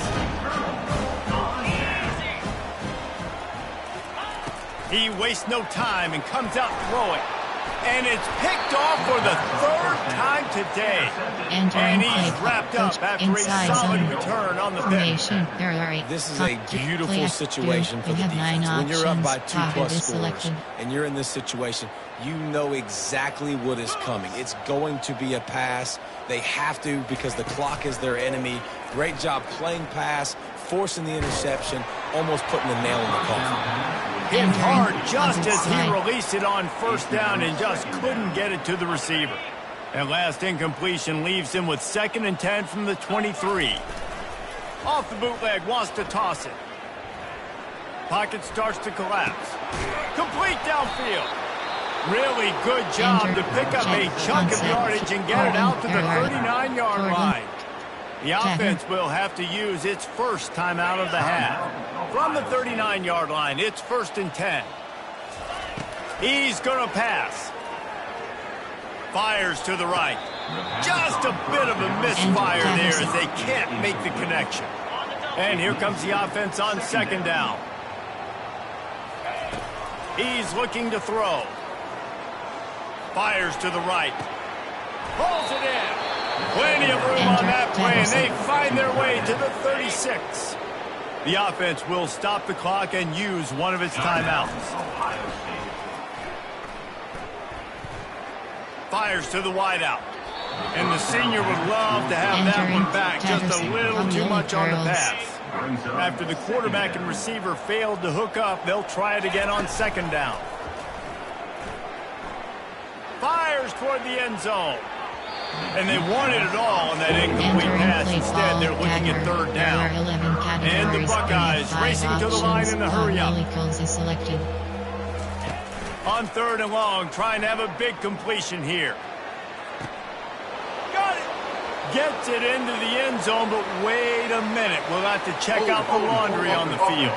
He wastes no time and comes out throwing. And it's picked off for the 3rd time today. And he's wrapped up after a solid return on the pitch. This is a beautiful situation for the defense. When you're up by 2+ scores and you're in this situation, you know exactly what is coming. It's going to be a pass. They have to because the clock is their enemy. Great job playing pass, forcing the interception, almost putting the nail in the coffin. Hit hard just as he released it on 1st down and just couldn't get it to the receiver. And last incompletion leaves him with 2nd and 10 from the 23. Off the bootleg, wants to toss it. Pocket starts to collapse. Complete downfield. Really good job to pick up a chunk of yardage and get it out to the 39-yard line. The offense will have to use its first timeout of the half. From the 39-yard line, it's 1st and 10. He's going to pass. Fires to the right. Just a bit of a misfire there as they can't make the connection. And here comes the offense on 2nd down. He's looking to throw. Fires to the right. Pulls it in. Plenty of room on that play, and they find their way to the 36. The offense will stop the clock and use one of its timeouts. Fires to the wideout. And the senior would love to have that one back. Just a little too much on the pass. After the quarterback and receiver failed to hook up, they'll try it again on 2nd down. Fires toward the end zone. And they wanted it all on that incomplete pass. Instead, they're looking at third down. And the Buckeyes racing to the line in a hurry up. On third and long, trying to have a big completion here. Got it. Gets it into the end zone, but wait a minute. We'll have to check out the laundry on the field.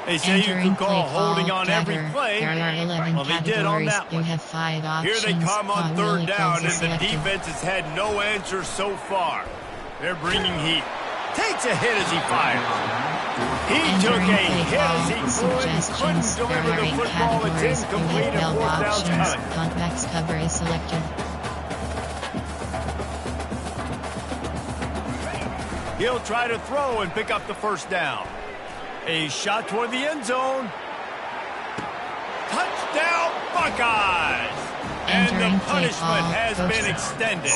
They say you can call holding on every play. Well, they did on that one. Here they come on third down, and the defense has had no answer so far. They're bringing heat. Takes a hit as he fires. He took a hit as he couldn't deliver the football. It's incomplete and fourth down's coming. Convex cover is selected. He'll try to throw and pick up the first down. A shot toward the end zone. Touchdown, Buckeyes! And the punishment has been extended.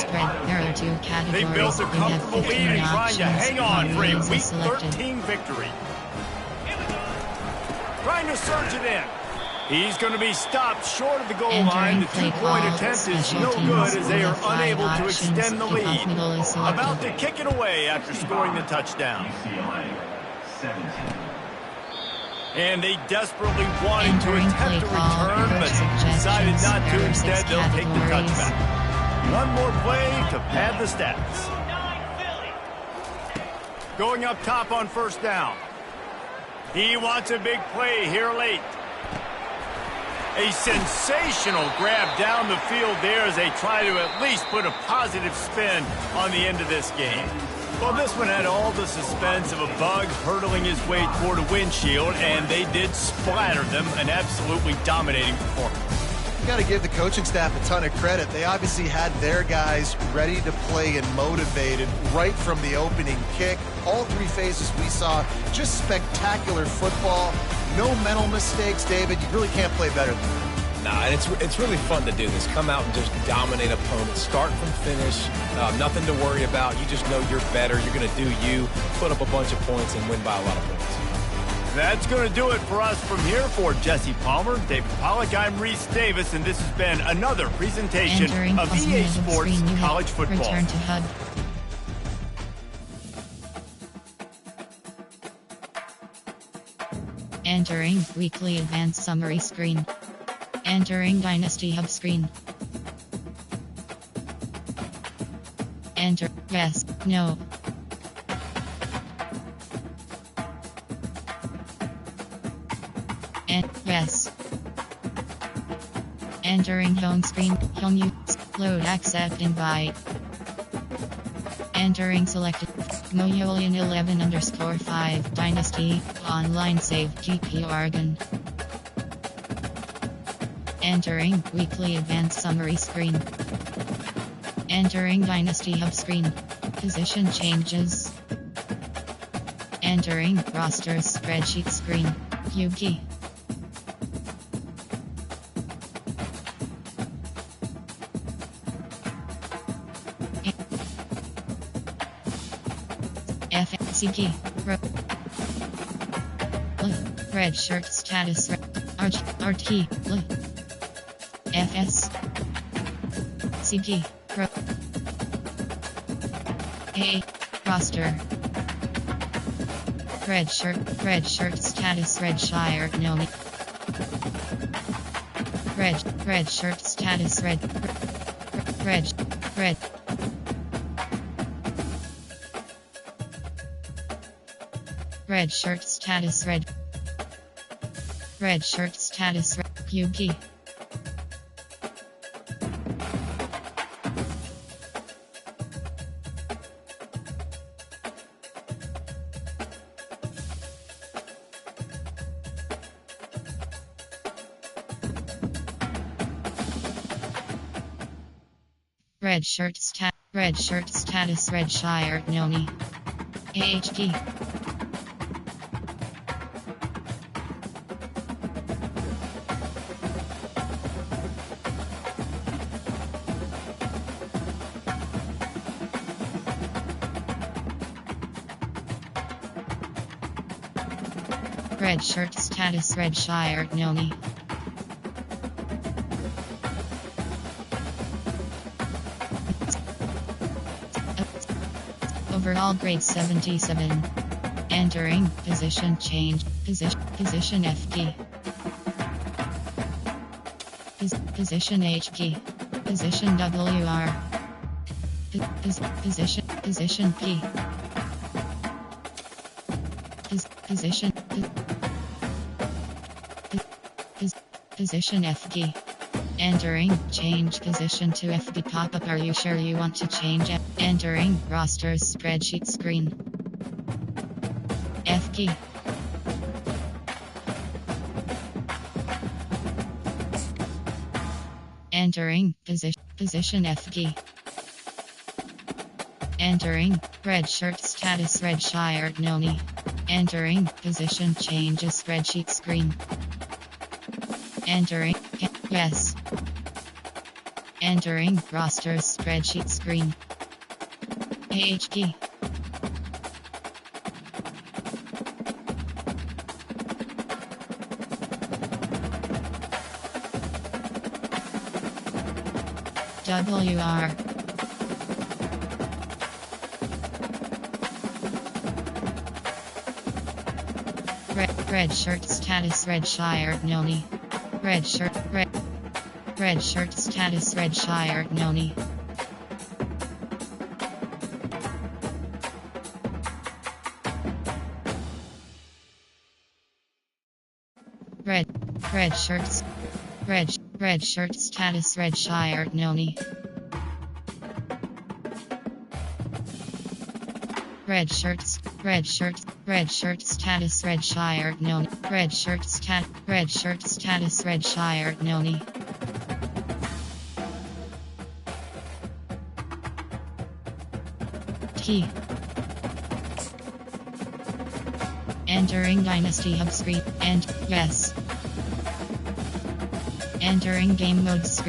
They built a comfortable lead and trying to hang on for a Week 13 victory. Trying to surge it in. He's going to be stopped short of the goal line. The two-point attempt is no good as they are unable to extend the lead. About to kick it away after scoring the touchdown. And they desperately wanted to attempt a return, but decided not to. Instead, they'll take the touchback. One more play to pad the stats. Going up top on first down. He wants a big play here late. A sensational grab down the field there as they try to at least put a positive spin on the end of this game. Well, this one had all the suspense of a bug hurtling his way toward a windshield, and they did splatter them. An absolutely dominating performance. You got to give the coaching staff a ton of credit. They obviously had their guys ready to play and motivated right from the opening kick. All three phases we saw, just spectacular football. No mental mistakes, David. You really can't play better than that. Nah, and it's really fun to do this. Come out and just dominate opponents. Start from finish. Nothing to worry about. You just know you're better. You're going to do you. Put up a bunch of points and win by a lot of points. That's going to do it for us from here. For Jesse Palmer, David Pollack, I'm Reese Davis, and this has been another presentation of EA Sports College Football. Return to HUD. Entering Weekly Advanced Summary screen. Entering Dynasty Hub screen. Enter. Yes. No. Yes. Entering home screen. Home use. Load accept invite. Entering selected. Moyolian 11_5 Dynasty. Online save GP Oregon. Entering Weekly Advanced Summary screen. Entering Dynasty Hub screen. Position changes. Entering Rosters Spreadsheet screen. Cube key. FC key. Red shirt status. Art key. FS CP Pro A roster red shirt status red shire no red shirt status red shirt status red shirt status red cube key. Red shirt status red shire noni AH key. Red shirt status red shire noni Overall grade 77. Entering, position change, position F key. Position H key. Position WR. Position P. Position F key. Entering, change position to F key pop-up. Are you sure you want to change it? Entering, rosters spreadsheet screen. F key. Entering, position F key. Entering, red shirt status red shirt Noni. Entering, position changes spreadsheet screen. Entering, yes. Entering, rosters spreadsheet screen. AH key. WR. Red shirt status red shirt Noni. Red shirt status red shirt Noni. Red shirt status red shirt Noni. Red shirt status red shirt Noni. Red shirt status red shirt Noni. T. Entering Dynasty Hub screen and yes. Entering game mode screen.